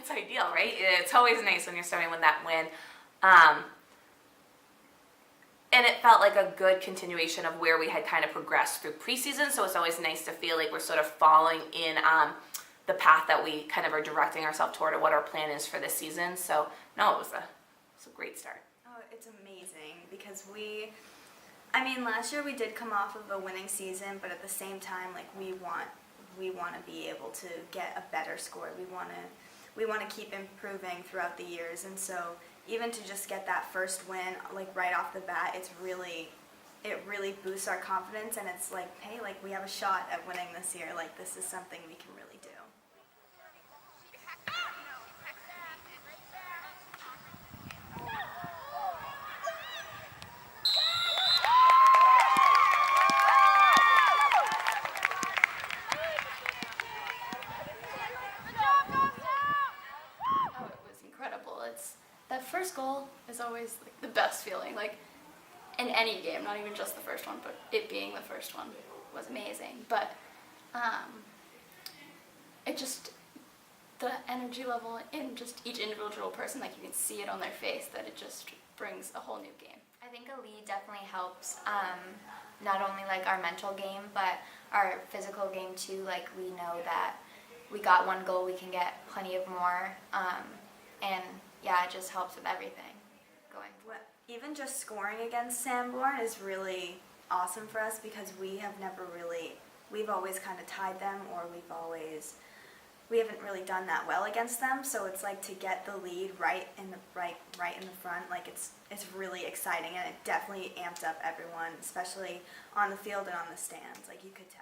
it's ideal, right? It's always nice when you're starting with that win. And it felt like a good continuation of where we had kind of progressed through preseason, so it's always nice to feel like we're sort of following in the path that we kind of are directing ourselves toward, or what our plan is for this season. So, no, it was a great start. Oh, it's amazing because last year we did come off of a winning season, but at the same time, like, we want to be able to get a better score. We want to keep improving throughout the years, and so even to just get that first win, like, right off the bat, it really boosts our confidence, and it's like, hey, like, we have a shot at winning this year. Like, this is something we can really do. That first goal is always like the best feeling, like in any game, not even just the first one, but it being the first one was amazing. But it just, the energy level in just each individual person, like, you can see it on their face, that it just brings a whole new game. I think a lead definitely helps, not only like our mental game, but our physical game too. Like, we know that we got one goal, we can get plenty of more, and yeah, it just helps with everything going forward. Even just scoring against Sanborn is really awesome for us because we've always kind of tied them, or we haven't really done that well against them. So it's like to get the lead right in the front, like, it's really exciting, and it definitely amped up everyone, especially on the field and on the stands. Like, you could tell.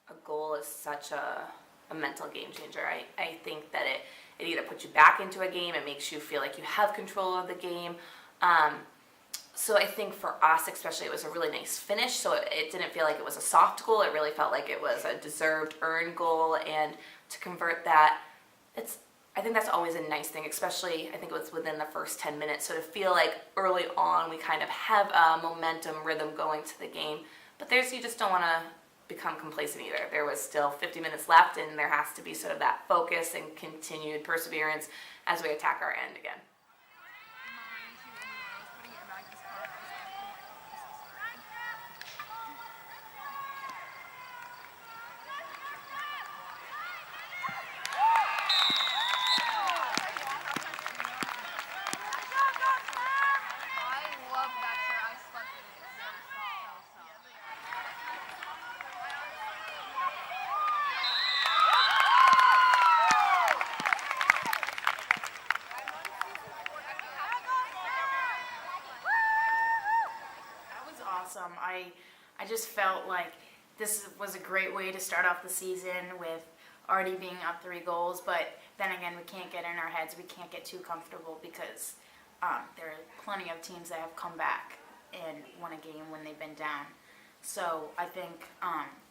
A goal is such a mental game changer. I think that it either puts you back into a game, it makes you feel like you have control of the game. So I think for us especially, it was a really nice finish, so it didn't feel like it was a soft goal. It really felt like it was a deserved, earned goal, and to convert that, I think that's always a nice thing, especially I think it was within the first 10 minutes, so to feel like early on we kind of have a momentum, rhythm going to the game, but you just don't want to become complacent either. There was still 50 minutes left, and there has to be sort of that focus and continued perseverance as we attack our end again. Awesome. I just felt like this was a great way to start off the season with already being up 3 goals, but then again, we can't get in our heads, we can't get too comfortable because there are plenty of teams that have come back and won a game when they've been down. So I think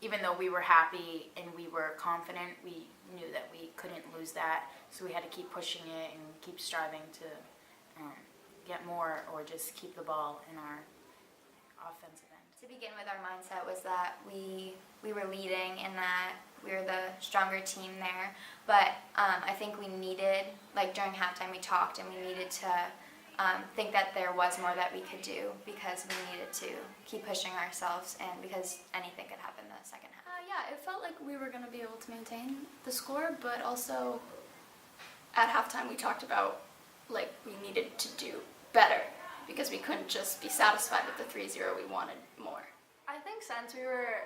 even though we were happy and we were confident, we knew that we couldn't lose that, so we had to keep pushing it and keep striving to get more, or just keep the ball in our offensive end. To begin with, our mindset was that we were leading and that we were the stronger team there. But I think we needed, like, during halftime we talked, and we needed to think that there was more that we could do, because we needed to keep pushing ourselves, and because anything could happen in the second half. Yeah, it felt like we were going to be able to maintain the score, but also at halftime we talked about, like, we needed to do better, because we couldn't just be satisfied with the 3-0, we wanted more. I think since we were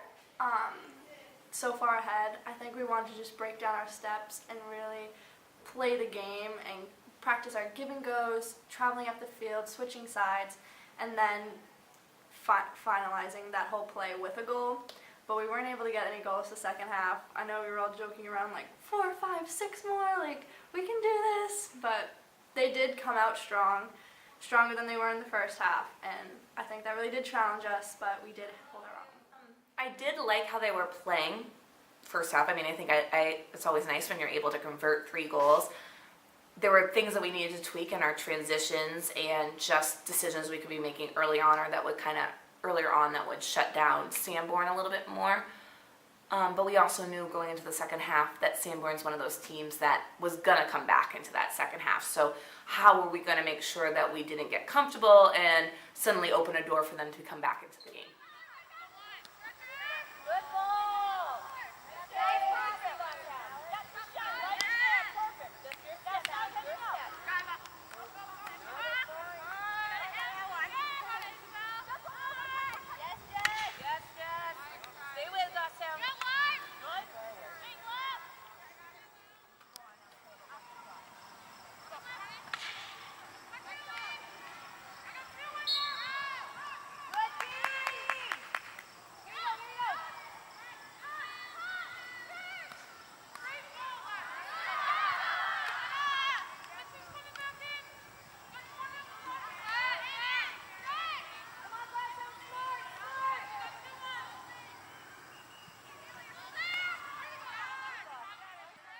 so far ahead, I think we wanted to just break down our steps and really play the game and practice our give and goes, traveling up the field, switching sides, and then finalizing that whole play with a goal. But we weren't able to get any goals the second half. I know we were all joking around like 4, 5, 6 more, like, we can do this, but they did come out stronger than they were in the first half, and I think that really did challenge us, but we did hold our own. I did like how they were playing first half. I mean, I think it's always nice when you're able to convert 3 goals. There were things that we needed to tweak in our transitions and just decisions we could be making earlier on that would shut down Sanborn a little bit more. But we also knew going into the second half that Sanborn's one of those teams that was going to come back into that second half. So how were we going to make sure that we didn't get comfortable and suddenly open a door for them to come back into the game?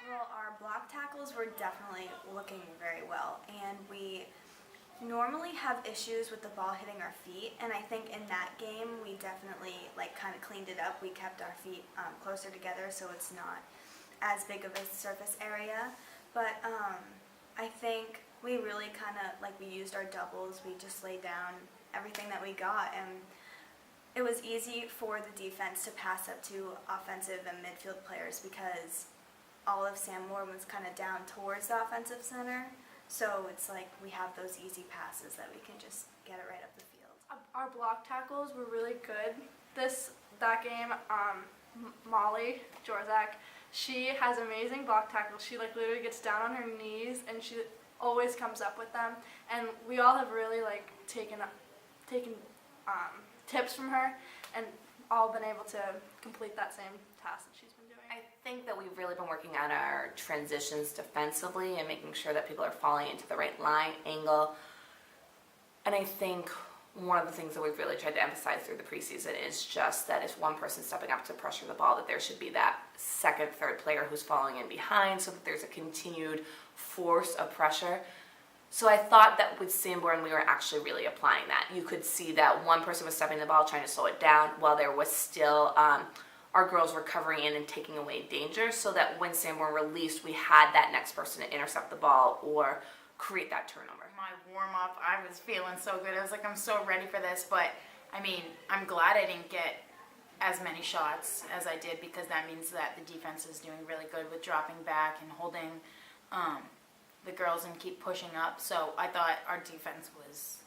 Well, our block tackles were definitely looking very well, and we normally have issues with the ball hitting our feet, and I think in that game we definitely kind of cleaned it up. We kept our feet closer together so it's not as big of a surface area, but I think we really kind of we used our doubles. We just laid down everything that we got, and it was easy for the defense to pass up to offensive and midfield players because all of Sanborn was kind of down towards the offensive center, so it's we have those easy passes that we can just get it right up the field. Our block tackles were really good. That game, Molly Jorzak, she has amazing block tackles. She literally gets down on her knees and she always comes up with them. And we all have really taken tips from her and all been able to complete that same task that she's been doing. I think that we've really been working on our transitions defensively and making sure that people are falling into the right line, angle. And I think one of the things that we've really tried to emphasize through the preseason is just that if one person's stepping up to pressure the ball, that there should be that second, third player who's falling in behind so that there's a continued force of pressure. So I thought that with Sanborn, we were actually really applying that. You could see that one person was stepping the ball, trying to slow it down, while there was still our girls were covering in and taking away danger, so that when Sanborn released, we had that next person to intercept the ball or create that turnover. My warm-up, I was feeling so good. I was I'm so ready for this, but I mean, I'm glad I didn't get as many shots as I did because that means that the defense is doing really good with dropping back and holding the girls and keep pushing up. So I thought our defense was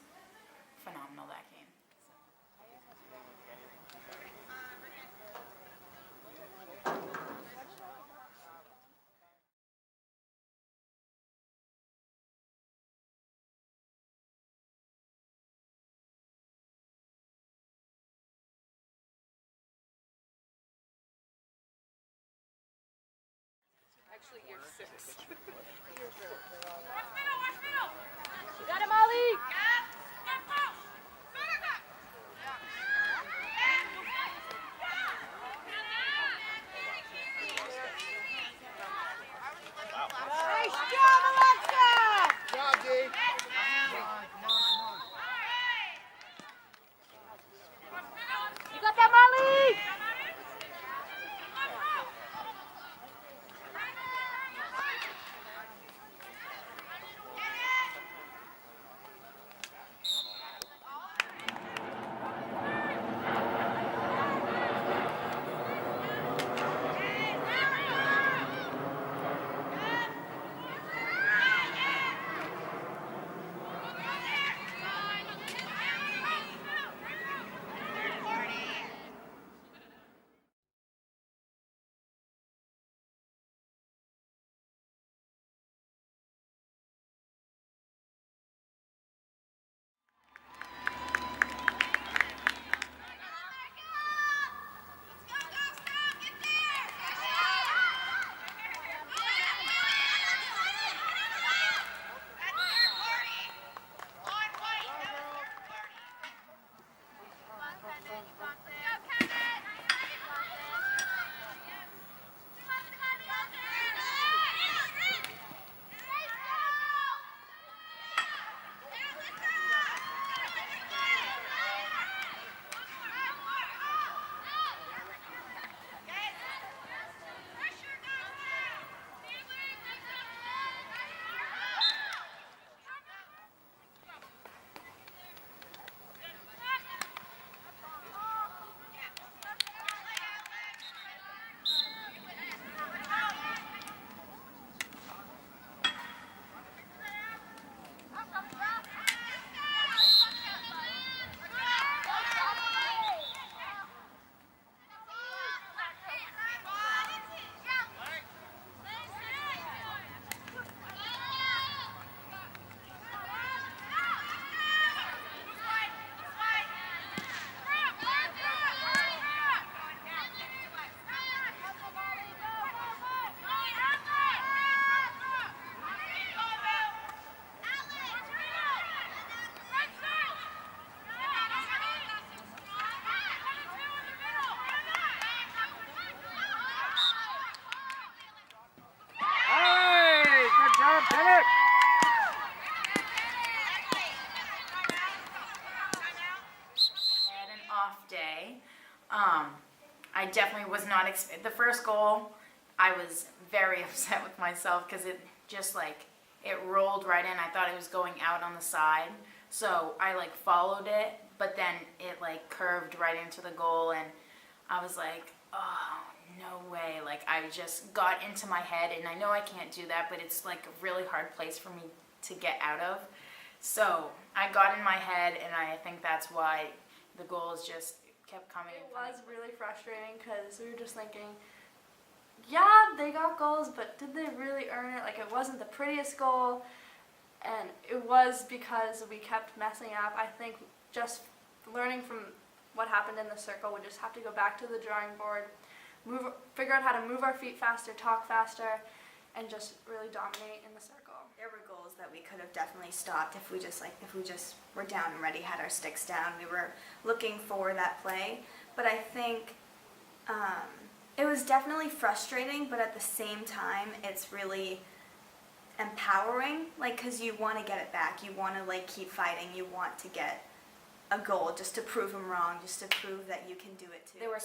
phenomenal that game. Actually, year 6. You got him, Ollie! Nice job, Alexa! Good job, D. You got that, Molly? job, Kennett. Had an off day. I definitely was not the first goal. I was very upset with myself because it just like it rolled right in. I thought it was going out on the side, so I like followed it, but then it like curved right into the goal, and I was like, oh no way! Like I just got into my head, and I know I can't do that, but it's like a really hard place for me to get out of. So I got in my head, and I think that's why the goals just kept coming. It was really frustrating because we were just thinking, yeah, they got goals, but did they really earn it? Like, it wasn't the prettiest goal, and it was because we kept messing up. I think just learning from what happened in the circle, we just have to go back to the drawing board, figure out how to move our feet faster, talk faster, and just really dominate in the circle. There were goals that we could have definitely stopped if we just were down and ready, had our sticks down. We were looking for that play, but I think it was definitely frustrating. But at the same time, it's really empowering, like because you want to get it back. You want to like keep fighting. You want to get a goal just to prove them wrong, just to prove that you can do it too. There were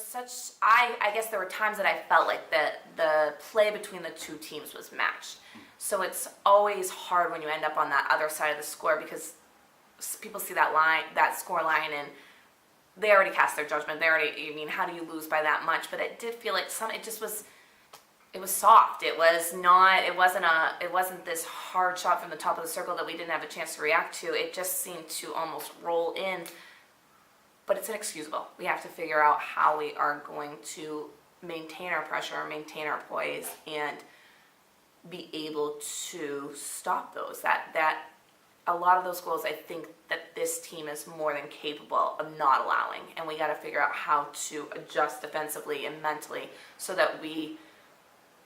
I guess there were times that I felt like the play between the two teams was matched. So it's always hard when you end up on that other side of the score because people see that score line, and they already cast their judgment. How do you lose by that much? But it did feel like it was soft. It wasn't this hard shot from the top of the circle that we didn't have a chance to react to. It just seemed to almost roll in. But it's inexcusable. We have to figure out how we are going to maintain our pressure, maintain our poise, and be able to stop those. That a lot of those goals, I think that this team is more than capable of not allowing, and we got to figure out how to adjust defensively and mentally so that we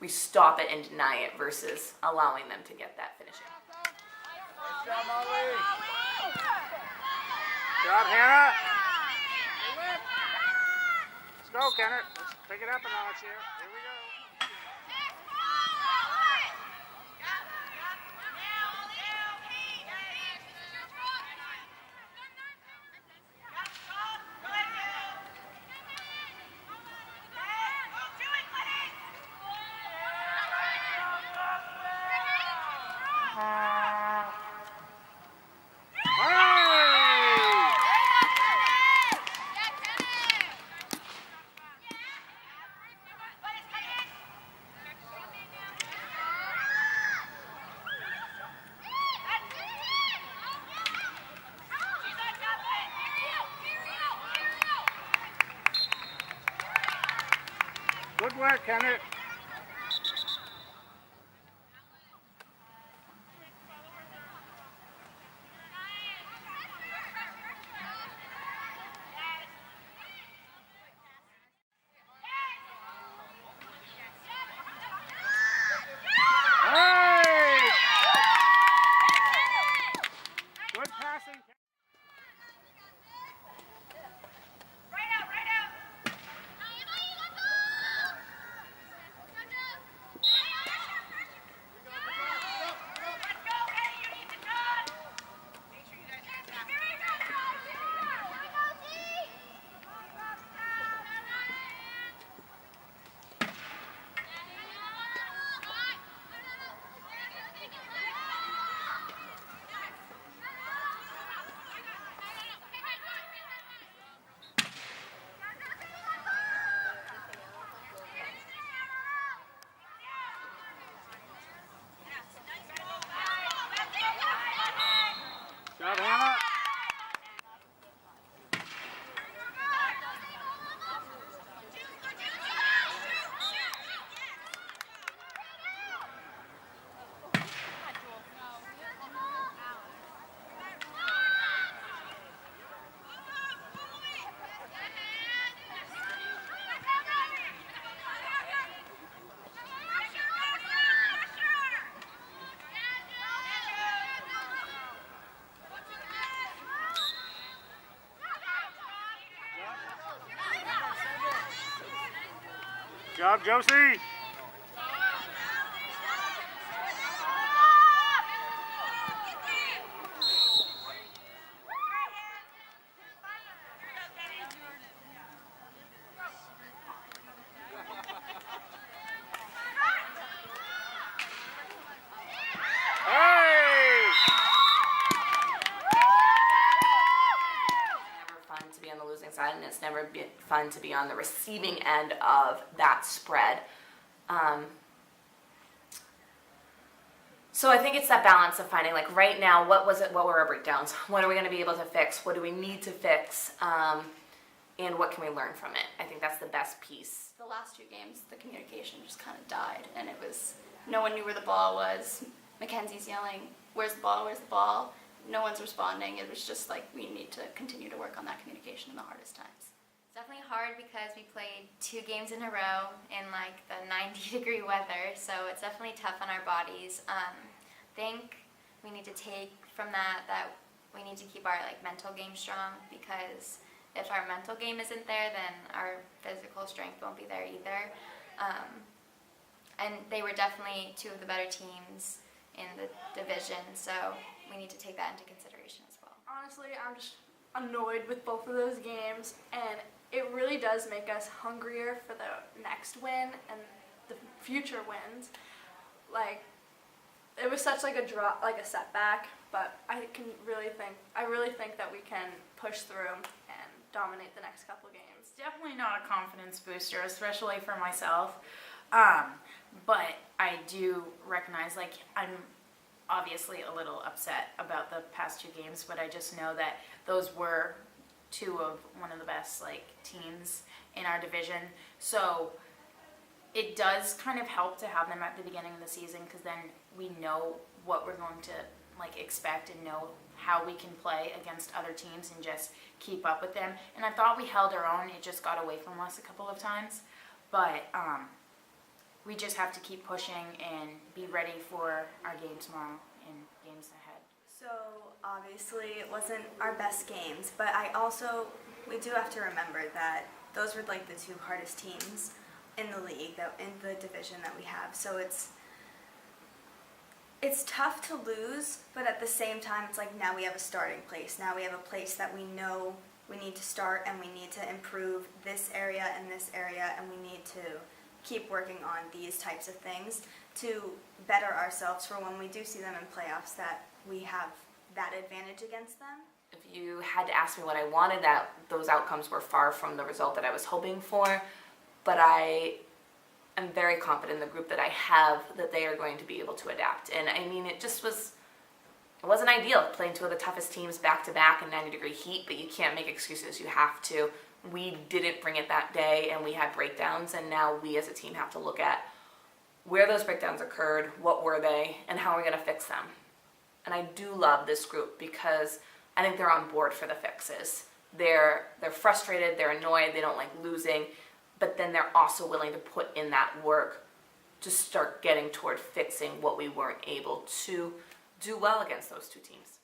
stop it and deny it versus allowing them to get that finishing. Nice job, Molly. Good job, Hannah. Let's go, Kennett. Let's pick it up a notch here. Here we go. Good work, Kennett. Hey! Good passing. Good job, Hannah. Good job, Josie. never been fun to be on the receiving end of that spread. So I think it's that balance of finding, like, right now, what were our breakdowns? What are we going to be able to fix? What do we need to fix? And what can we learn from it? I think that's the best piece. The last 2 games, the communication just kind of died, and it was, no one knew where the ball was. Mackenzie's yelling, where's the ball, where's the ball? No one's responding. It was just like, we need to continue to work on that communication in the hardest times. It's definitely hard because we played 2 games in a row in like the 90-degree weather, so it's definitely tough on our bodies. I think we need to take from that we need to keep our like mental game strong, because if our mental game isn't there, then our physical strength won't be there either. And they were definitely 2 of the better teams in the division, so we need to take that into consideration as well. Honestly, I'm just annoyed with both of those games, and it really does make us hungrier for the next win and the future wins. Like, it was such like a drop, like a setback, but I really think that we can push through and dominate the next couple games. Definitely not a confidence booster, especially for myself. But I do recognize, like, I'm obviously a little upset about the past 2 games, but I just know that those were 2 of one of the best, like, teams in our division. So it does kind of help to have them at the beginning of the season, because then we know what we're going to, like, expect and know how we can play against other teams and just keep up with them. And I thought we held our own. It just got away from us a couple of times. But we just have to keep pushing and be ready for our game tomorrow and games ahead. So obviously it wasn't our best games, but we do have to remember that those were like the 2 hardest teams in the league, in the division that we have. So it's tough to lose, but at the same time, it's like now we have a starting place. Now we have a place that we know we need to start, and we need to improve this area and this area, and we need to keep working on these types of things to better ourselves for when we do see them in playoffs, that we have that advantage against them. If you had to ask me what I wanted, those outcomes were far from the result that I was hoping for, but I am very confident in the group that I have that they are going to be able to adapt. And I mean, it wasn't ideal playing 2 of the toughest teams back to back in 90-degree heat, but you can't make excuses. You have to. We didn't bring it that day, and we had breakdowns, and now we as a team have to look at where those breakdowns occurred, what were they, and how are we going to fix them. And I do love this group because I think they're on board for the fixes. They're frustrated, they're annoyed, they don't like losing, but then they're also willing to put in that work to start getting toward fixing what we weren't able to do well against those 2 teams.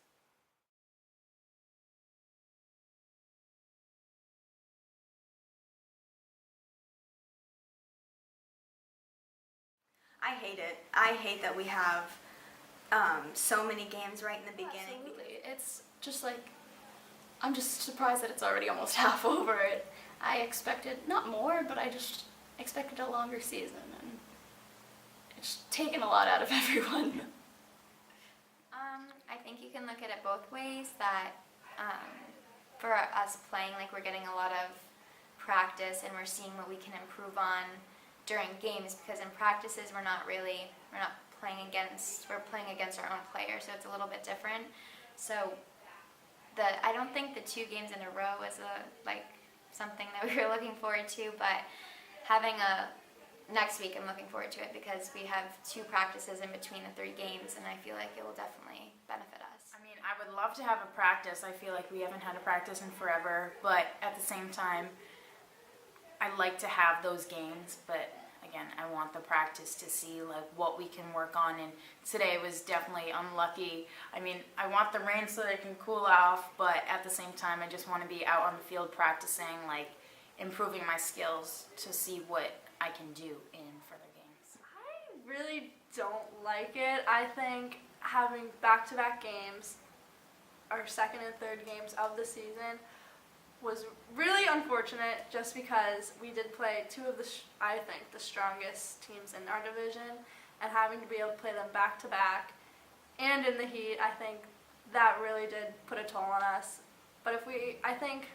I hate it. I hate that we have so many games right in the beginning. Absolutely. It's just like, I'm just surprised that it's already almost half over. I expected, not more, but I just expected a longer season, and it's taken a lot out of everyone. I think you can look at it both ways, that for us playing, like, we're getting a lot of practice and we're seeing what we can improve on during games, because in practices we're playing against our own players, so it's a little bit different. So I don't think the 2 games in a row is something that we were looking forward to, but having next week I'm looking forward to it, because we have 2 practices in between the 3 games, and I feel like it will definitely benefit us. I mean, I would love to have a practice. I feel like we haven't had a practice in forever, but at the same time, I like to have those games, but again, I want the practice to see like what we can work on, and today was definitely unlucky. I mean, I want the rain so that it can cool off, but at the same time, I just want to be out on the field practicing, like improving my skills to see what I can do in further games. I really don't like it. I think having back-to-back games, our second and third games of the season, was really unfortunate, just because we did play 2 of I think the strongest teams in our division, and having to be able to play them back to back and in the heat, I think that really did put a toll on us. But I think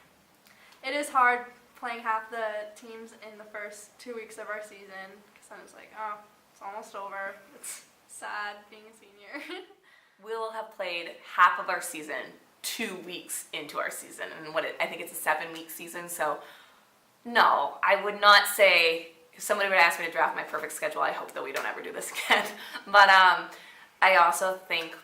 it is hard playing half the teams in the first 2 weeks of our season, because then it's like, oh, it's almost over. It's sad being a senior. We'll have played half of our season 2 weeks into our season, and I think it's a 7-week season, so no, I would not say, if somebody would ask me to draft my perfect schedule, I hope that we don't ever do this again. But I also think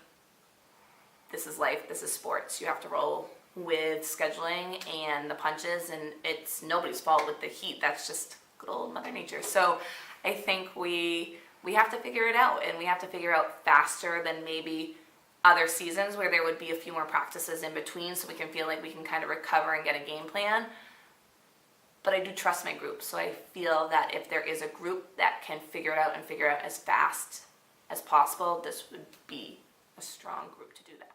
this is life, this is sports. You have to roll with scheduling and the punches, and it's nobody's fault with the heat. That's just good old Mother Nature. So I think we have to figure it out, and we have to figure out faster than maybe other seasons where there would be a few more practices in between, so we can feel like we can kind of recover and get a game plan. But I do trust my group, so I feel that if there is a group that can figure it out and figure it out as fast as possible, this would be a strong group to do that.